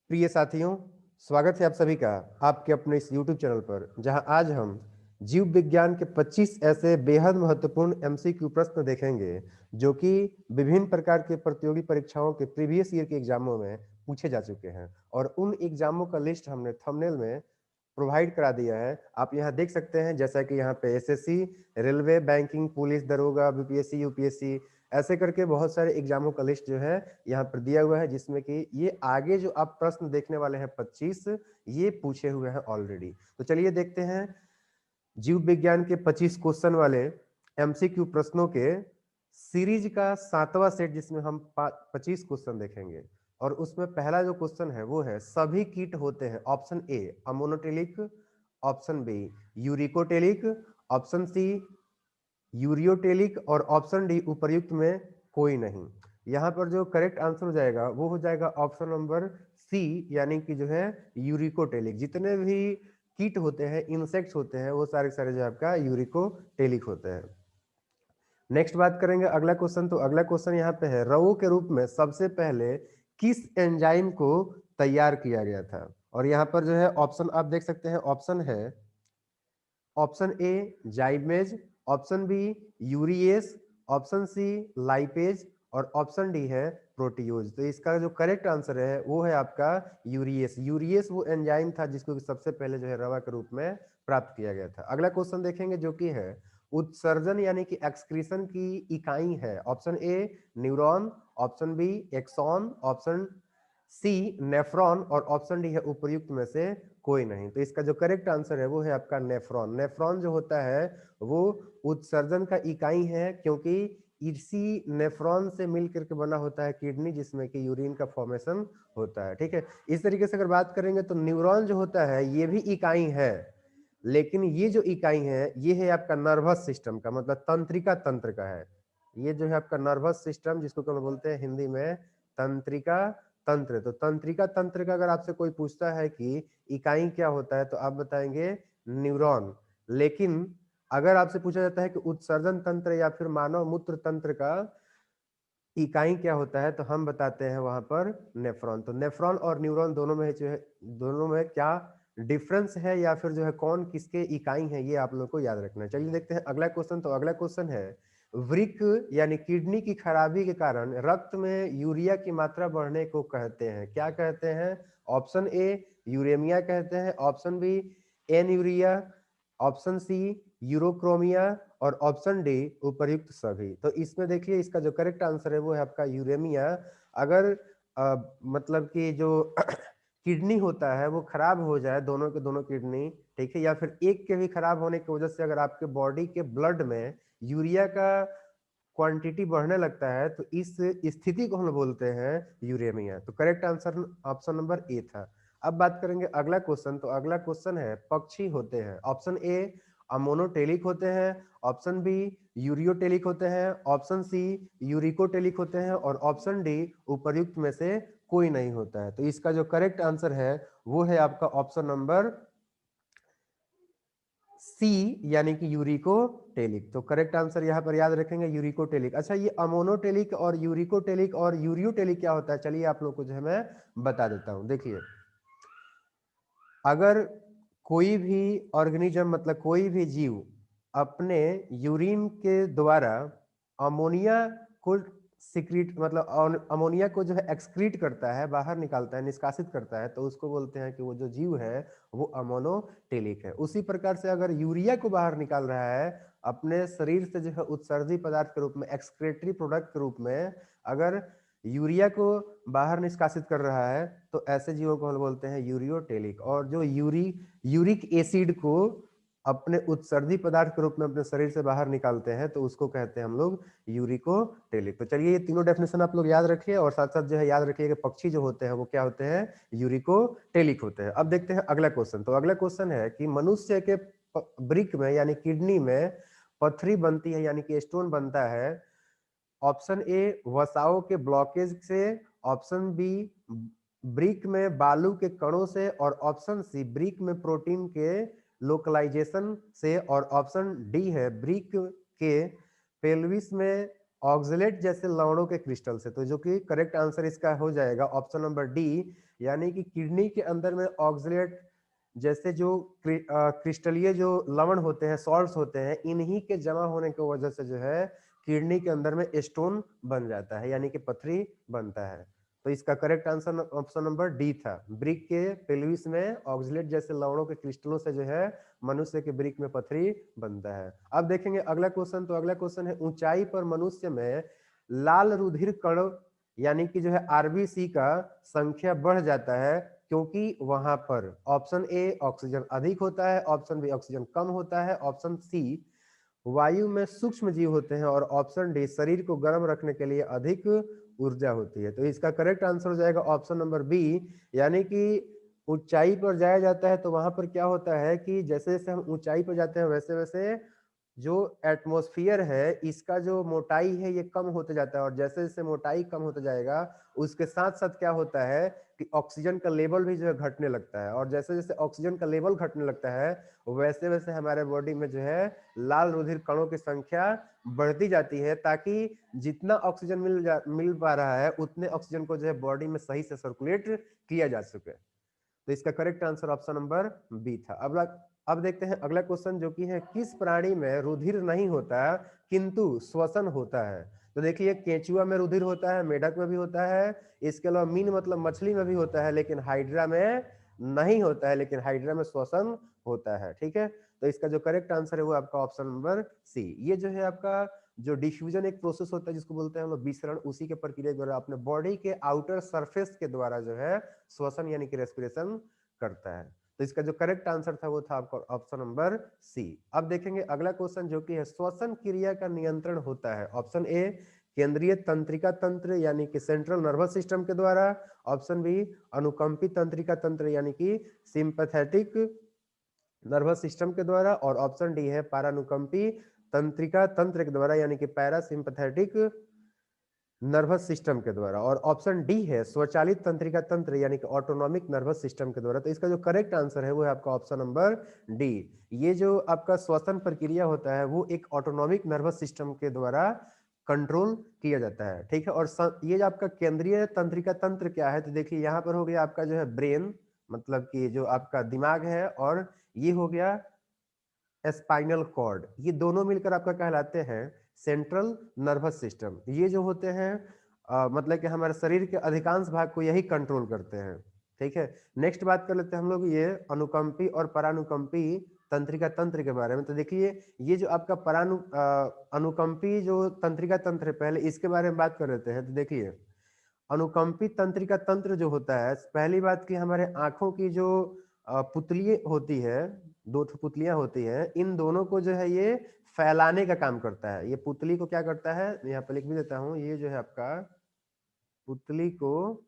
प्रिय साथियों, स्वागत है आप सभी का आपके अपने इस YouTube चैनल पर, जहां आज हम जीव विज्ञान के 25 ऐसे बेहद महत्वपूर्ण एमसीक्यू प्रश्न देखेंगे जो कि विभिन्न प्रकार के प्रतियोगी परीक्षाओं के प्रीवियस ईयर के एग्जामों में पूछे जा चुके हैं और उन एग्जामों का लिस्ट हमने थंबनेल में प्रोवाइड करा दिया है। आप यहाँ देख सकते हैं, जैसा कि यहाँ पे एसएससी, रेलवे, बैंकिंग, पुलिस दरोगा, बीपीएससी, यूपीएससी, ऐसे करके बहुत सारे एग्जामों का लिस्ट जो है यहाँ पर दिया हुआ है, जिसमें कि ये आगे जो आप प्रश्न देखने वाले हैं 25, ये पूछे हुए हैं ऑलरेडी। तो चलिए देखते हैं जीव विज्ञान के 25 क्वेश्चन वाले एमसीक्यू प्रश्नों के सीरीज का 7वां सेट, जिसमें हम 25 क्वेश्चन देखेंगे। और उसमें पहला जो क्वेश्चन है वो है, सभी कीट होते हैं option A ammonotelic, option B uricotelic, option C ureotelic और ऑप्शन डी उपर्युक्त में कोई नहीं। यहाँ पर जो करेक्ट आंसर हो जाएगा वो हो जाएगा ऑप्शन नंबर सी, यानी कि जो है यूरिकोटेलिक। जितने भी कीट होते हैं, इंसेक्ट्स होते हैं, वो सारे सारे जो आपका यूरिकोटेलिक होते हैं। नेक्स्ट बात करेंगे अगला क्वेश्चन। तो अगला क्वेश्चन यहाँ पे है, रवो के रूप में सबसे पहले किस एंजाइम को तैयार किया गया था? और यहाँ पर जो है ऑप्शन आप देख सकते हैं, ऑप्शन है option A zymase, option B urease, option C lipase और ऑप्शन डी है प्रोटीओज। तो इसका जो करेक्ट आंसर है वो है आपका यूरिएस। यूरिएस वो एंजाइम था जिसको सबसे पहले जो है रवा के रूप में प्राप्त किया गया था। अगला क्वेश्चन देखेंगे जो कि है, उत्सर्जन यानी कि एक्सक्रीशन की इकाई है। Option A neuron, option B axon, option C nephron और ऑप्शन डी है उपर्युक्त में से कोई नहीं। तो इसका जो करेक्ट आंसर है वो है आपका नेफ्रॉन। नेफ्रॉन जो होता है वो उत्सर्जन का इकाई है, क्योंकि इसी नेफ्रॉन से मिल करके बना होता है किडनी, जिसमें कि यूरिन का फॉर्मेशन होता है। ठीक है, इस तरीके से अगर बात करेंगे तो न्यूरॉन जो होता है ये भी इकाई है, लेकिन ये जो इकाई है ये है आपका नर्वस सिस्टम का, मतलब तंत्रिका तंत्र का है। ये जो है आपका नर्वस सिस्टम, जिसको हम बोलते हैं हिंदी में तंत्रिका तंत्र। तो तंत्रिका तंत्र का अगर आपसे कोई पूछता है कि इकाई क्या होता है तो आप बताएंगे न्यूरॉन। लेकिन अगर आपसे पूछा जाता है कि उत्सर्जन तंत्र या फिर मानव मूत्र तंत्र का इकाई क्या होता है, तो हम बताते हैं वहां पर नेफ्रॉन। तो नेफ्रॉन और न्यूरॉन दोनों में जो है, दोनों में क्या डिफरेंस है या फिर जो है कौन किसके इकाई है, ये आप लोग को याद रखना है। चलिए देखते हैं अगला क्वेश्चन। तो अगला क्वेश्चन है, वृक्क यानी किडनी की खराबी के कारण रक्त में यूरिया की मात्रा बढ़ने को कहते हैं, क्या कहते हैं? ऑप्शन ए यूरेमिया कहते हैं, ऑप्शन बी एनयूरिया, ऑप्शन सी यूरोक्रोमिया और ऑप्शन डी उपर्युक्त सभी। तो इसमें देखिए इसका जो करेक्ट आंसर है वो है आपका यूरेमिया। अगर मतलब कि जो किडनी होता है वो खराब हो जाए, दोनों के दोनों किडनी, ठीक है, या फिर एक के भी खराब होने की वजह से अगर आपके बॉडी के ब्लड में यूरिया का क्वांटिटी बढ़ने लगता है, तो इस स्थिति को हम बोलते हैं यूरेमिया। तो correct answer option number A था। अब बात करेंगे अगला क्वेश्चन। तो अगला क्वेश्चन है, पक्षी होते हैं, ऑप्शन ए अमोनोटेलिक होते हैं, ऑप्शन बी यूरियोटेलिक होते हैं, ऑप्शन सी यूरिकोटेलिक होते हैं और ऑप्शन डी उपर्युक्त में से कोई नहीं होता है। तो इसका जो करेक्ट आंसर है वो है आपका ऑप्शन नंबर सी, यानी कि यूरिकोटेलिक। तो करेक्ट आंसर यहाँ पर याद रखेंगे यूरिकोटेलिक। अच्छा, ये अमोनोटेलिक और यूरिकोटेलिक और यूरियोटेलिक क्या होता है, चलिए आप लोग को जो है मैं बता देता हूँ। देखिए, अगर कोई भी ऑर्गेनिज्म, मतलब कोई भी जीव अपने यूरिन के द्वारा अमोनिया को सिक्रीट, मतलब अमोनिया को जो है एक्सक्रीट करता है, बाहर निकालता है, निष्कासित करता है, तो उसको बोलते हैं कि वो जो जीव है वो अमोनोटेलिक है। उसी प्रकार से अगर यूरिया को बाहर निकाल रहा है अपने शरीर से जो है उत्सर्जी पदार्थ के रूप में, एक्सक्रेटरी प्रोडक्ट के रूप में, अगर यूरिया को बाहर निष्कासित कर रहा है, तो ऐसे जीवों को हम बोलते हैं यूरियोटेलिक। और जो यूरिक एसिड को अपने उत्सर्जी पदार्थ के रूप में अपने शरीर से बाहर निकालते हैं, तो उसको कहते हैं हम लोग यूरिकोटेलिक। तो चलिए ये तीनों डेफिनेशन आप लोग याद रखिए, और साथ साथ जो है याद रखिए कि पक्षी जो होते हैं वो क्या होते हैं, यूरिकोटेलिक होते हैं। अब देखते हैं अगला क्वेश्चन। तो अगला क्वेश्चन है कि मनुष्य के ब्रिक में यानी किडनी में पथरी बनती है, यानी कि स्टोन बनता है। ऑप्शन ए वसाओं के ब्लॉकेज से, ऑप्शन बी ब्रिक में बालू के कणों से और ऑप्शन सी ब्रिक में प्रोटीन के लोकलाइजेशन से और ऑप्शन डी है ब्रिक के पेल्विस में ऑक्सलेट जैसे लवणों के क्रिस्टल से। तो जो कि करेक्ट आंसर इसका हो जाएगा ऑप्शन नंबर डी, यानी कि किडनी के अंदर में ऑक्सलेट जैसे जो क्रिस्टलीय जो लवण होते हैं, सॉल्ट्स होते हैं, इन्हीं के जमा होने की वजह से जो है किडनी के अंदर में स्टोन बन जाता है, यानी कि पथरी बनता है। तो इसका correct answer option number D था। ब्रिक के पेल्विस में ऑक्सलेट जैसे लवणों के क्रिस्टलों से जो है मनुष्य के ब्रिक में पथरी बनता है। अब देखेंगे अगला क्वेश्चन। तो अगला क्वेश्चन है, ऊंचाई पर मनुष्य में लाल रुधिर कण यानी कि जो है आरबीसी का संख्या बढ़ जाता है, क्योंकि वहां पर ऑप्शन ए ऑक्सीजन अधिक होता है, ऑप्शन बी ऑक्सीजन कम होता है, ऑप्शन सी वायु में सूक्ष्म जीव होते हैं, और ऑप्शन डी शरीर को गर्म रखने के लिए अधिक ऊर्जा होती है। तो इसका करेक्ट आंसर हो जाएगा ऑप्शन नंबर बी, यानी कि ऊंचाई पर जाया जाता है तो वहां पर क्या होता है कि जैसे जैसे हम ऊंचाई पर जाते हैं वैसे वैसे जो एटमॉस्फेयर है इसका जो मोटाई है ये कम होते जाता है, और जैसे जैसे मोटाई कम होता जाएगा उसके साथ साथ क्या होता है कि ऑक्सीजन का लेवल भी जो है घटने लगता है, और जैसे जैसे ऑक्सीजन का लेवल घटने लगता है वैसे वैसे हमारे बॉडी में जो है लाल रुधिर कणों की संख्या बढ़ती जाती है, ताकि जितना ऑक्सीजन मिल पा रहा है उतने ऑक्सीजन को जो है बॉडी में सही से सर्कुलेट किया जा सके। तो इसका correct answer option number B था। अब देखते हैं अगला क्वेश्चन, जो कि है किस प्राणी में रुधिर नहीं होता किंतु श्वसन होता है। तो देखिए केंचुआ में रुधिर होता है, मेढक में भी होता है, इसके अलावा मीन मतलब मछली में भी होता है, लेकिन हाइड्रा में नहीं होता है, लेकिन हाइड्रा में श्वसन होता है। ठीक है, तो इसका जो करेक्ट आंसर है वो आपका ऑप्शन नंबर सी। ये जो है आपका जो डिफ्यूजन एक प्रोसेस होता है जिसको बोलते हैं हम लोग विसरण, उसी के प्रक्रिया के द्वारा अपने बॉडी के आउटर सरफेस के द्वारा जो है श्वसन यानी कि रेस्पिरेशन करता है। तो इसका जो करेक्ट आंसर था वो था आपका ऑप्शन नंबर सी। अब देखेंगे अगला क्वेश्चन, जो कि है श्वसन क्रिया का नियंत्रण होता है। ऑप्शन ए केंद्रीय तंत्रिका तंत्र यानी कि सेंट्रल नर्वस सिस्टम के द्वारा, ऑप्शन बी अनुकंपी तंत्रिका तंत्र यानी कि सिंपैथेटिक नर्वस सिस्टम के द्वारा, और ऑप्शन डी है पारानुकंपी तंत्रिका तंत्र के द्वारा यानी कि पैरासिम्पैथेटिक नर्वस सिस्टम के द्वारा, और ऑप्शन डी है स्वचालित तंत्रिका तंत्र यानी कि ऑटोनॉमिक नर्वस सिस्टम के द्वारा। तो इसका जो करेक्ट आंसर है वो है आपका ऑप्शन नंबर डी। ये जो आपका श्वसन प्रक्रिया होता है वो एक ऑटोनॉमिक नर्वस सिस्टम के द्वारा कंट्रोल किया जाता है। ठीक है, और ये जो आपका केंद्रीय तंत्रिका तंत्र क्या है, तो देखिए यहाँ पर हो गया आपका जो है ब्रेन, मतलब कि जो आपका दिमाग है, और ये हो गया स्पाइनल कॉर्ड, ये दोनों मिलकर आपका कहलाते हैं सेंट्रल नर्वस सिस्टम। ये जो होते हैं मतलब कि हमारे शरीर के अधिकांश भाग को यही कंट्रोल करते हैं। ठीक है, नेक्स्ट बात कर लेते हैं हम लोग ये अनुकंपी और परानुकंपी तंत्रिका तंत्र के बारे में। तो देखिए ये जो आपका अनुकंपी जो तंत्रिका तंत्र है, पहले इसके बारे में बात कर लेते हैं। तो देखिए अनुकंपी तंत्रिका तंत्र जो होता है, पहली बात की हमारे आंखों की जो पुतली होती है, दो पुतलियां होती हैं, इन दोनों को जो है ये फैलाने का काम करता है। ये पुतली को क्या करता है, यहाँ पे लिख भी देता हूँ, ये जो है आपका पुतली को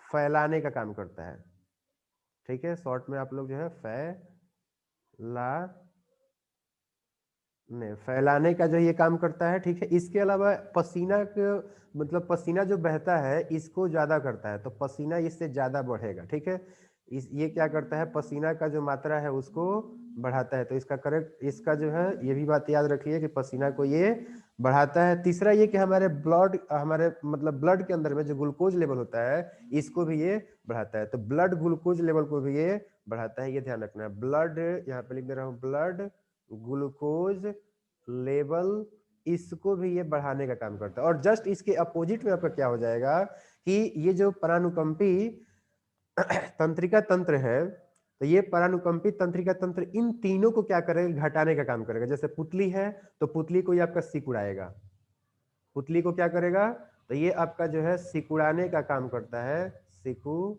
फैलाने का काम करता है। ठीक है, शॉर्ट में आप लोग जो है फैलाने का जो ये काम करता है। ठीक है, इसके अलावा पसीना के मतलब पसीना जो बहता है इसको ज्यादा करता है, तो पसीना इससे ज्यादा बढ़ेगा। ठीक है, ये क्या करता है, पसीना का जो मात्रा है उसको बढ़ाता है। तो इसका करेक्ट, इसका जो है ये भी बात याद रखिए कि पसीना को ये बढ़ाता है। तीसरा ये कि हमारे मतलब ब्लड के अंदर में जो ग्लूकोज लेवल होता है इसको भी ये बढ़ाता है। तो ब्लड ग्लूकोज लेवल को भी ये बढ़ाता है, ये ध्यान रखना है। ब्लड, यहाँ पे लिख दे रहा हूँ, ब्लड ग्लूकोज लेवल, इसको भी ये बढ़ाने का काम करता है। और जस्ट इसके अपोजिट में आपका क्या हो जाएगा कि ये जो परानुकंपी तंत्रिका तंत्र है, तो ये परानुकंपी तंत्रिका तंत्र इन तीनों को क्या करेगा, घटाने का काम करेगा। जैसे पुतली है तो पुतली को ये आपका सिकुड़ाएगा, पुतली को क्या करेगा, तो ये आपका जो है सिकुड़ाने का काम करता है, सिकुड़ाने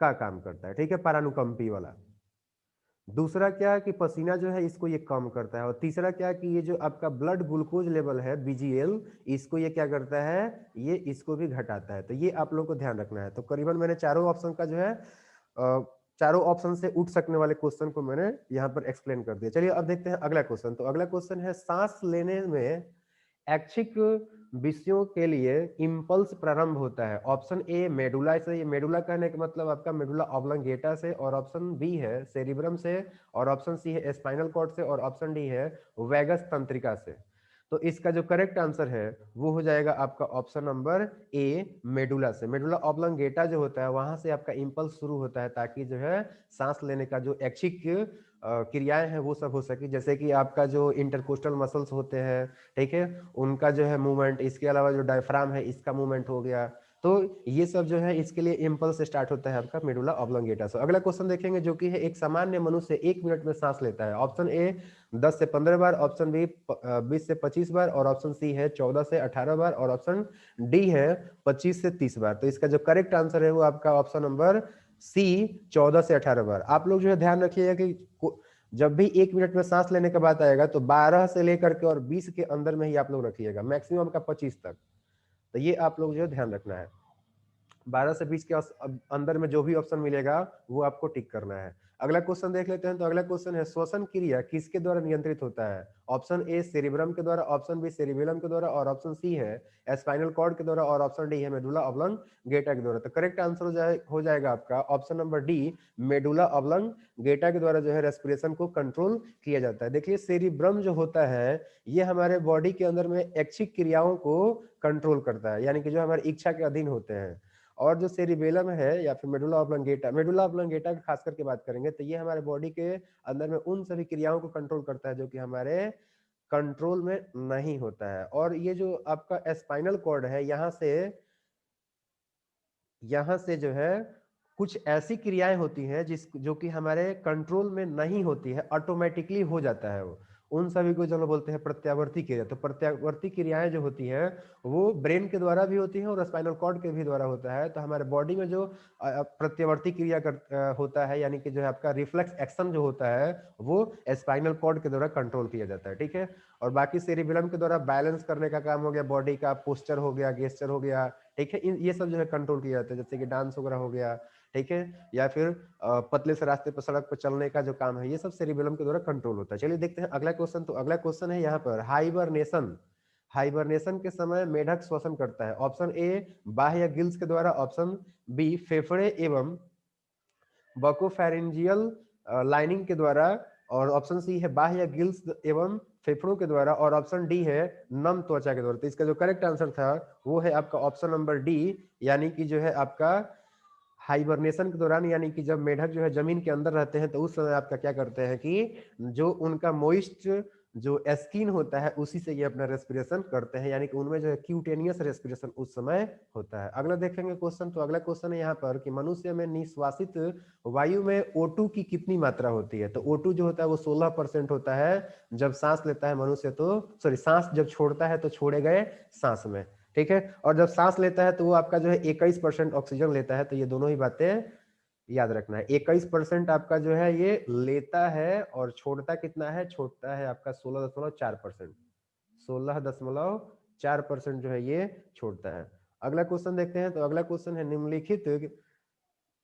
का काम करता है। ठीक है, परानुकंपी वाला। दूसरा क्या कि पसीना जो है इसको ये कम करता है, और तीसरा क्या कि ये जो आपका ब्लड ग्लूकोज लेवल है बीजीएल, इसको ये क्या करता है, ये इसको भी घटाता है। तो ये आप लोग को ध्यान रखना है। तो करीबन मैंने चारों ऑप्शन का जो है चारों ऑप्शन से उठ सकने वाले क्वेश्चन को मैंने यहाँ पर एक्सप्लेन कर दिया। चलिए अब देखते हैं अगला क्वेश्चन। तो अगला क्वेश्चन है सांस लेने में ऐच्छिक विषयों के लिए इम्पल्स प्रारंभ होता है। ऑप्शन ए मेडुला से, ये मेडुला कहने का मतलब आपका मेडुला ऑब्लंगेटा से, और ऑप्शन बी है सेरिब्रम से, और ऑप्शन सी है स्पाइनल कॉर्ड से, और ऑप्शन डी है वैगस तंत्रिका से। तो इसका जो करेक्ट आंसर है वो हो जाएगा आपका ऑप्शन नंबर ए मेडुला से। मेडुला ऑब्लंगेटा जो होता है वहां से आपका इम्पल्स शुरू होता है, ताकि जो है सांस लेने का जो ऐच्छिक क्रियाएं हैं वो सब हो सके, जैसे कि आपका जो इंटरकोस्टल मसल्स होते हैं, ठीक है, उनका जो है मूवमेंट, इसके अलावा जो डायफ्राम है इसका मूवमेंट हो गया। तो ये सब जो है इसके लिए इम्पल्स स्टार्ट होता है आपका मेडुला ऑब्लंगेटा से। अगला क्वेश्चन देखेंगे जो कि है एक सामान्य मनुष्य 1 मिनट में सांस लेता है। ऑप्शन ए 10 से 15 बार, ऑप्शन बी 20 से 25 बार, और ऑप्शन सी है 14 से 18 बार, और ऑप्शन डी है 25 से 30 बार। तो इसका जो करेक्ट आंसर है वो आपका ऑप्शन नंबर सी 14 से 18 बार। आप लोग जो है ध्यान रखिएगा कि जब भी 1 मिनट में सांस लेने का बात आएगा तो 12 से लेकर के और 20 के अंदर में ही आप लोग रखिएगा, मैक्सिमम का 25 तक। तो ये आप लोग जो है ध्यान रखना है। 12 से 20 के अंदर में जो भी ऑप्शन मिलेगा वो आपको टिक करना है। अगला क्वेश्चन देख लेते हैं। तो अगला क्वेश्चन है श्वसन क्रिया किसके द्वारा नियंत्रित होता है। ऑप्शन ए सेरिब्रम के द्वारा, ऑप्शन बी सेरिबेलम के द्वारा, और ऑप्शन सी है स्पाइनल कॉर्ड के द्वारा, और ऑप्शन डी है मेडुला ऑब्लंगेटा के द्वारा। तो करेक्ट आंसर हो जाएगा आपका option number D medulla oblongata के द्वारा जो है रेस्पिरेशन को कंट्रोल किया जाता है। देखिए सेरिब्रम जो होता है ये हमारे बॉडी के अंदर में ऐच्छिक क्रियाओं को कंट्रोल करता है, यानी कि जो हमारी इच्छा के अधीन होते हैं। और जो सेरिबेलम है या फिर मेडुला ऑब्लंगेटा की खास करके बात करेंगे तो ये हमारे बॉडी के अंदर में उन सभी क्रियाओं को कंट्रोल करता है जो कि हमारे कंट्रोल में नहीं होता है। और ये जो आपका स्पाइनल कॉर्ड है यहाँ से जो है कुछ ऐसी क्रियाएं होती हैं जो कि हमारे कंट्रोल में नहीं होती है, ऑटोमेटिकली हो जाता है वो। उन सभी को जो लोग बोलते हैं प्रत्यावर्ती क्रिया। तो प्रत्यावर्ती क्रियाएं जो होती हैं वो ब्रेन के द्वारा भी होती हैं और स्पाइनल कॉर्ड के भी द्वारा होता है। तो हमारे बॉडी में जो प्रत्यावर्ती क्रिया होता है, यानी कि जो है आपका रिफ्लेक्स एक्शन जो होता है वो स्पाइनल कॉर्ड के द्वारा कंट्रोल किया जाता है, ठीक है। और बाकी सेरिबेलम के द्वारा बैलेंस करने का काम हो गया, बॉडी का पोस्चर हो गया, गेस्चर हो गया, ठीक है, ये सब जो है कंट्रोल किया जाता है, जैसे कि डांस वगैरह हो गया, ठीक है, या फिर पतले से रास्ते पर सड़क पर चलने का जो काम है ये सब सेरिबेलम के द्वारा कंट्रोल होता है। चलिए देखते हैं अगला क्वेश्चन। तो अगला क्वेश्चन है यहाँ पर हाइबरनेशन के समय मेढक श्वसन करता है। ऑप्शन ए बाह्य गिल्स के द्वारा, ऑप्शन बी फेफड़े एवं बकोफेरेंजियल लाइनिंग के द्वारा, और ऑप्शन सी है बाह्य गिल्स एवं फेफड़ों के द्वारा, और ऑप्शन डी है नम त्वचा के द्वारा। तो इसका जो करेक्ट आंसर था वो है आपका ऑप्शन नंबर डी, यानी कि जो है आपका हाइबरनेशन के दौरान, यानी कि जब मेढक जो है जमीन के अंदर रहते हैं तो उस समय आपका क्या करते हैं कि जो उनका मोइस्ट जो स्किन होता है उसी से ये अपना रेस्पिरेशन करते हैं, यानी कि उनमें जो है क्यूटेनियस रेस्पिरेशन उस समय होता है। अगला देखेंगे क्वेश्चन। तो अगला क्वेश्चन है यहाँ पर कि मनुष्य में निश्वासित वायु में O2 की कितनी मात्रा होती है। तो O2 जो होता है वो 16% होता है जब सांस लेता है मनुष्य, तो सॉरी सांस जब छोड़ता है तो छोड़े गए सांस में, ठीक है। और जब सांस लेता है तो वो आपका जो है 21% ऑक्सीजन लेता है। तो ये दोनों ही बातें याद रखना है। 21% आपका जो है ये लेता है और छोड़ता कितना है, छोड़ता है आपका 16.4%, 16.4% जो है ये छोड़ता है। अगला क्वेश्चन देखते हैं। तो अगला क्वेश्चन है निम्नलिखित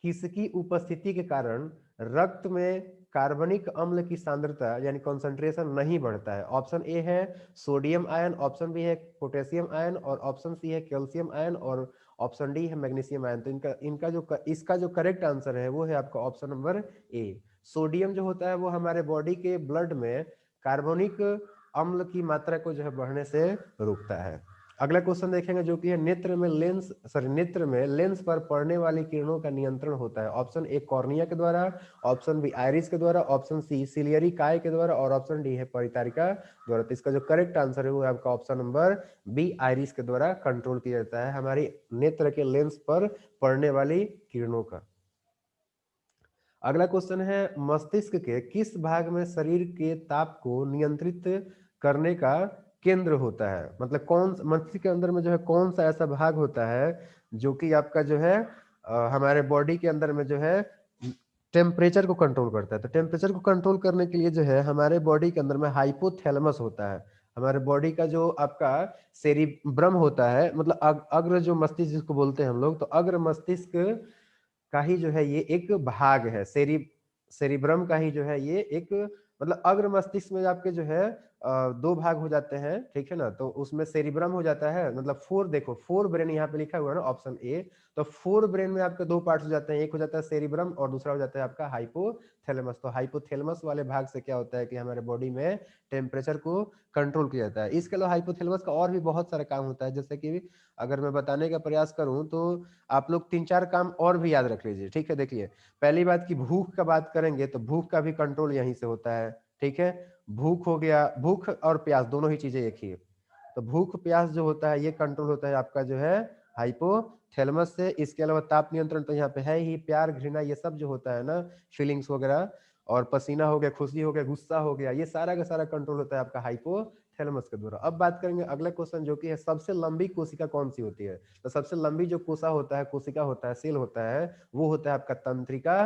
किसकी उपस्थिति के कारण रक्त में कार्बनिक अम्ल की सांद्रता यानी कॉन्सेंट्रेशन नहीं बढ़ता है। ऑप्शन ए है सोडियम आयन, ऑप्शन बी है पोटेशियम आयन, और ऑप्शन सी है कैल्शियम आयन, और ऑप्शन डी है मैग्नीशियम आयन। तो इसका जो करेक्ट आंसर है वो है आपका ऑप्शन नंबर ए। सोडियम जो होता है वो हमारे बॉडी के ब्लड में कार्बनिक अम्ल की मात्रा को जो है बढ़ने से रोकता है। अगला क्वेश्चन देखेंगे जो कि है नेत्र में लेंस पर पड़ने वाली किरणों का नियंत्रण होता है। ऑप्शन ए कॉर्निया के द्वारा, ऑप्शन बी आइरिस के द्वारा, ऑप्शन सी सिलियरी काय के द्वारा, और ऑप्शन डी है परितारिका द्वारा। तो इसका जो करेक्ट आंसर है वो है आपका ऑप्शन नंबर बी आइरिस के द्वारा कंट्रोल किया जाता है हमारी नेत्र के लेंस पर पड़ने वाली किरणों का। अगला क्वेश्चन है मस्तिष्क के किस भाग में शरीर के ताप को नियंत्रित करने का केंद्र होता है। मतलब कौन मस्तिष्क के अंदर में जो है कौन सा ऐसा भाग होता है जो कि आपका जो है हमारे बॉडी के अंदर में जो है टेम्परेचर को कंट्रोल करता है। तो टेम्परेचर को कंट्रोल करने के लिए जो है हमारे बॉडी के अंदर में हाइपोथैलेमस होता है। हमारे बॉडी का जो आपका सेरिब्रम होता है, मतलब अग्र जो मस्तिष्क जिसको बोलते हैं हम लोग, तो अग्र मस्तिष्क का ही जो है ये एक भाग है। सेरिब्रम का ही जो है ये एक, मतलब अग्र मस्तिष्क में आपके जो है दो भाग हो जाते हैं, ठीक है ना। तो उसमें सेरिब्रम हो जाता है, मतलब फोर, देखो फोर ब्रेन यहाँ पे लिखा हुआ है ना ऑप्शन ए। तो फोर ब्रेन में आपके दो पार्ट्स हो जाते हैं, एक हो जाता है सेरिब्रम और दूसरा हो जाता है आपका हाइपोथैलेमस। तो हाइपोथैलेमस वाले भाग से क्या होता है कि हमारे बॉडी में टेम्परेचर को कंट्रोल किया जाता है। इसके अलावा हाइपोथैलेमस का और भी बहुत सारा काम होता है, जैसे कि अगर मैं बताने का प्रयास करूं तो आप लोग 3-4 काम और भी याद रख लीजिए, ठीक है। देखिए, पहली बात की भूख का बात करेंगे तो भूख का भी कंट्रोल यहीं से होता है, ठीक है। भूख हो गया, भूख और प्यास दोनों ही चीजें एक ही है। तो भूख प्यास जो होता है ये कंट्रोल होता है आपका जो है हाइपोथैलेमस से। इसके अलावा ताप नियंत्रण तो यहाँ पे है ही, प्यार घृणा ये सब जो होता है ना, फीलिंग्स वगैरह, और पसीना हो गया, खुशी हो गया, गुस्सा हो गया, ये सारा का सारा कंट्रोल होता है आपका हाइपोथैलेमस के द्वारा। अब बात करेंगे अगला क्वेश्चन जो कि है सबसे लंबी कोशिका कौन सी होती है। तो सबसे लंबी जो कोशा होता है, कोशिका होता है, सेल होता है, वो होता है आपका तंत्रिका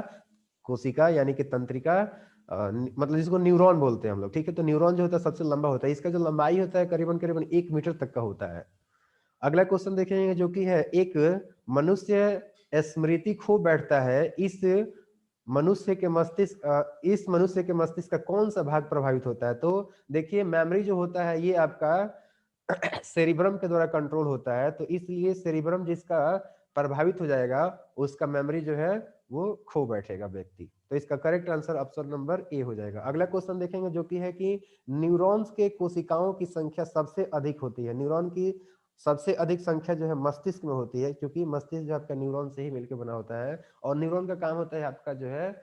कोशिका, यानी कि तंत्रिका, मतलब जिसको न्यूरॉन बोलते हैं हम लोग, ठीक है। तो न्यूरॉन जो होता है सबसे लंबा होता है, इसका जो लंबाई होता है करीबन करीबन 1 मीटर तक का होता है। अगला क्वेश्चन देखेंगे जो कि है एक मनुष्य स्मृति खो बैठता है, इस मनुष्य के मस्तिष्क का कौन सा भाग प्रभावित होता है। तो देखिए, मेमोरी जो होता है ये आपका सेरिब्रम के द्वारा कंट्रोल होता है, तो इसलिए सेरिब्रम जिसका प्रभावित हो जाएगा उसका मेमोरी जो है वो खो बैठेगा व्यक्ति। तो इसका correct answer option number A हो जाएगा। अगला क्वेश्चन देखेंगे जो कि है कि न्यूरॉन्स के कोशिकाओं की संख्या सबसे अधिक होती है। न्यूरॉन की सबसे अधिक संख्या जो है मस्तिष्क में होती है, क्योंकि मस्तिष्क जो आपका न्यूरॉन से ही मिलकर बना होता है। और न्यूरॉन का काम होता है आपका जो है,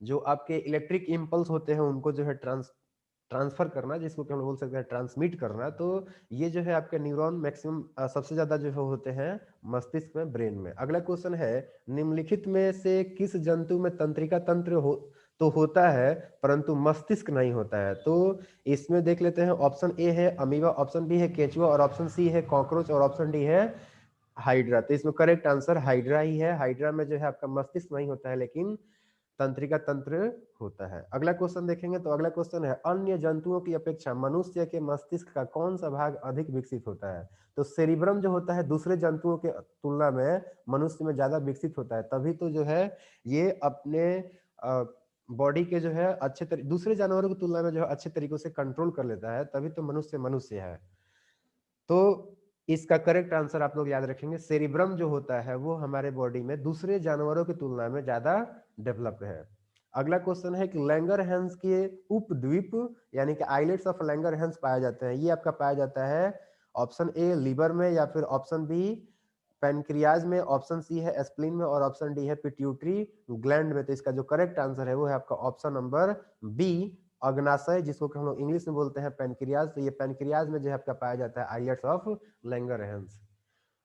जो आपके इलेक्ट्रिक इम्पल्स होते हैं उनको जो है ट्रांसफर करना, जिसको कि हम लोग बोल सकते हैं ट्रांसमिट करना। तो ये जो है आपके न्यूरॉन मैक्सिमम सबसे ज्यादा जो है होते हैं मस्तिष्क में, ब्रेन में। अगला क्वेश्चन है निम्नलिखित में से किस जंतु में तंत्रिका तंत्र तो होता है परंतु मस्तिष्क नहीं होता है। तो इसमें देख लेते हैं, ऑप्शन ए है अमीबा, ऑप्शन बी है केचुआ, और ऑप्शन सी है कॉकरोच, और ऑप्शन डी है हाइड्रा। तो इसमें करेक्ट आंसर हाइड्रा ही है। हाइड्रा में जो है आपका मस्तिष्क नहीं होता है लेकिन तंत्रिका तंत्र होता है। अगला क्वेश्चन देखेंगे तो अगला क्वेश्चन है अन्य जंतुओं की अपेक्षा मनुष्य के मस्तिष्क का कौन सा भाग अधिक विकसित होता है। तो सेरिब्रम जो होता है दूसरे जंतुओं के तुलना में मनुष्य में ज्यादा विकसित होता है, तभी तो जो है ये अपने बॉडी के जो है दूसरे जानवरों की तुलना में जो है अच्छे तरीकों से कंट्रोल कर लेता है, तभी तो मनुष्य मनुष्य है। तो इसका करेक्ट आंसर आप लोग याद रखेंगे, सेरिब्रम जो होता है वो हमारे बॉडी में दूसरे जानवरों की तुलना में ज्यादा डेवलप्ड है। अगला क्वेश्चन है कि लैंगरहैंस के उपद्वीप यानी कि आइलेट्स ऑफ लैंगरहैंस पाया जाते हैं। ये आपका पाया जाता है ऑप्शन ए लीवर में, या फिर ऑप्शन बी पैनक्रियाज में, ऑप्शन सी है स्प्लीन में, और ऑप्शन डी है पिट्यूटरी ग्लैंड में। तो इसका जो करेक्ट आंसर है वो है आपका ऑप्शन नंबर बी अग्नाशय, जिसको कि हम लोग इंग्लिश में बोलते हैं पैनक्रियाज। तो ये पैनक्रियाज में जो है आपका पाया जाता है आइलेट्स ऑफ लैंगरहैंस।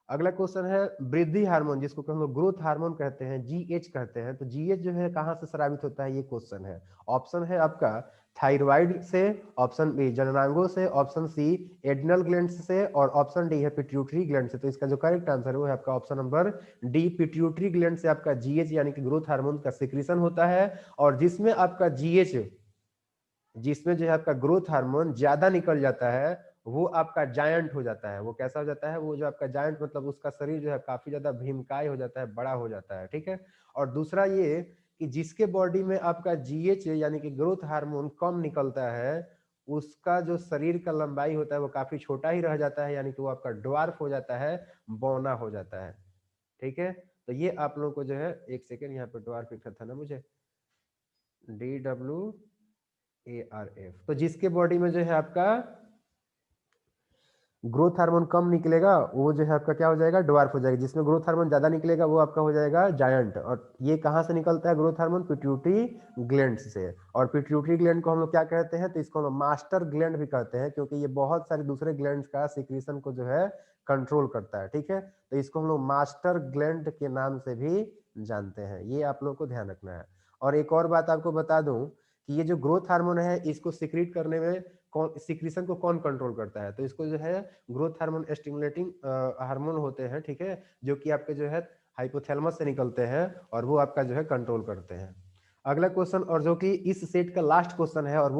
अगला क्वेश्चन है वृद्धि हार्मोन, जिसको कि हम लोग ग्रोथ हार्मोन कहते हैं, जीएच कहते हैं। तो जीएच जो है कहाँ से स्रावित होता है, ये क्वेश्चन है। ऑप्शन है आपका थायराइड से, ऑप्शन बी जननांगों से, ऑप्शन सी एड्रिनल ग्लैंड से, और ऑप्शन डी है पिट्यूटरी ग्लैंड से। तो इसका जो करेक्ट आंसर है वो है आपका option number D pituitary gland से आपका जीएच यानी कि ग्रोथ हार्मोन का सिक्रीशन होता है। और जिसमें आपका जीएच, जिसमें जो है आपका ग्रोथ हार्मोन ज्यादा निकल जाता है वो आपका जायंट हो जाता है। वो कैसा हो जाता है, वो जो आपका जायंट मतलब उसका शरीर जो है काफी ज्यादा भीमकाय हो जाता है, बड़ा हो जाता है, ठीक है। और दूसरा ये कि जिसके बॉडी में आपका जीएच यानी कि ग्रोथ हार्मोन कम निकलता है उसका जो शरीर का लंबाई होता है वो काफी छोटा ही रह जाता है, यानी कि वो आपका ड्वार्फ हो जाता है, बौना हो जाता है, ठीक है। तो ये आप लोगों को जो है, एक सेकेंड यहाँ पे ड्वार्फ लिखा था ना मुझे, DWARF। तो जिसके बॉडी में जो है आपका ग्रोथ हार्मोन कम निकलेगा वो जो है आपका क्या हो जाएगा, ड्वार्फ हो जाएगा। जिसमें ग्रोथ हार्मोन ज्यादा निकलेगा वो आपका हो जाएगा जायंट। और ये कहाँ से निकलता है ग्रोथ हार्मोन, पिट्यूटरी ग्लैंड से। और पिट्यूटरी ग्लैंड को हम लोग क्या कहते हैं, तो इसको हम लोग मास्टर ग्लैंड भी कहते हैं, क्योंकि ये बहुत सारे दूसरे ग्लैंड का सिक्रीशन को जो है कंट्रोल करता है, ठीक है। तो इसको हम लोग मास्टर ग्लैंड के नाम से भी जानते हैं, ये आप लोग को ध्यान रखना है। और एक और बात आपको बता दूं कि ये जो ग्रोथ हार्मोन है इसको सिक्रीट करने में कौन, सिक्रीशन को कौन कंट्रोल करता है, तो इसको जो है ग्रोथ हार्मोन स्टिमुलेटिंग हार्मोन होते हैं, ठीक है, जो कि आपके जो है हाइपोथैलेमस से निकलते हैं और वो आपका जो है कंट्रोल करते हैं। अगला क्वेश्चन, और जो कि इस सेट का लास्ट क्वेश्चन है, और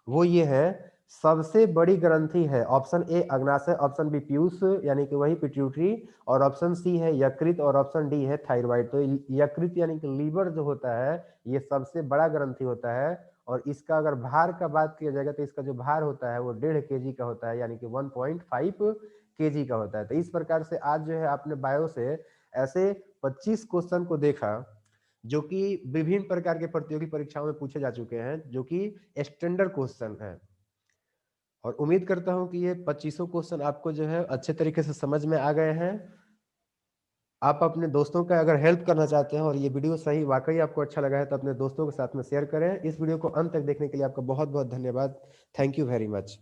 वो ये है सबसे बड़ी ग्रंथि है। ऑप्शन ए अग्नाशय, ऑप्शन बी पीयूष यानी कि वही पिट्यूटरी, और ऑप्शन सी है यकृत, और ऑप्शन डी है थायराइड। तो यकृत यानी कि लीवर जो होता है ये सबसे बड़ा ग्रंथि होता है, और इसका अगर भार का बात किया जाएगा तो इसका जो भार होता है वो 1.5 kg का होता है, यानी कि 1.5 kg का होता है। तो इस प्रकार से आज जो है आपने बायो से ऐसे 25 क्वेश्चन को देखा जो कि विभिन्न प्रकार के प्रतियोगी परीक्षाओं में पूछे जा चुके हैं, जो कि स्टैंडर्ड क्वेश्चन है। और उम्मीद करता हूं कि ये 25 क्वेश्चन आपको जो है अच्छे तरीके से समझ में आ गए हैं। आप अपने दोस्तों का अगर हेल्प करना चाहते हैं और ये वीडियो सही वाकई आपको अच्छा लगा है तो अपने दोस्तों के साथ में शेयर करें। इस वीडियो को अंत तक देखने के लिए आपका बहुत बहुत धन्यवाद। Thank you very much.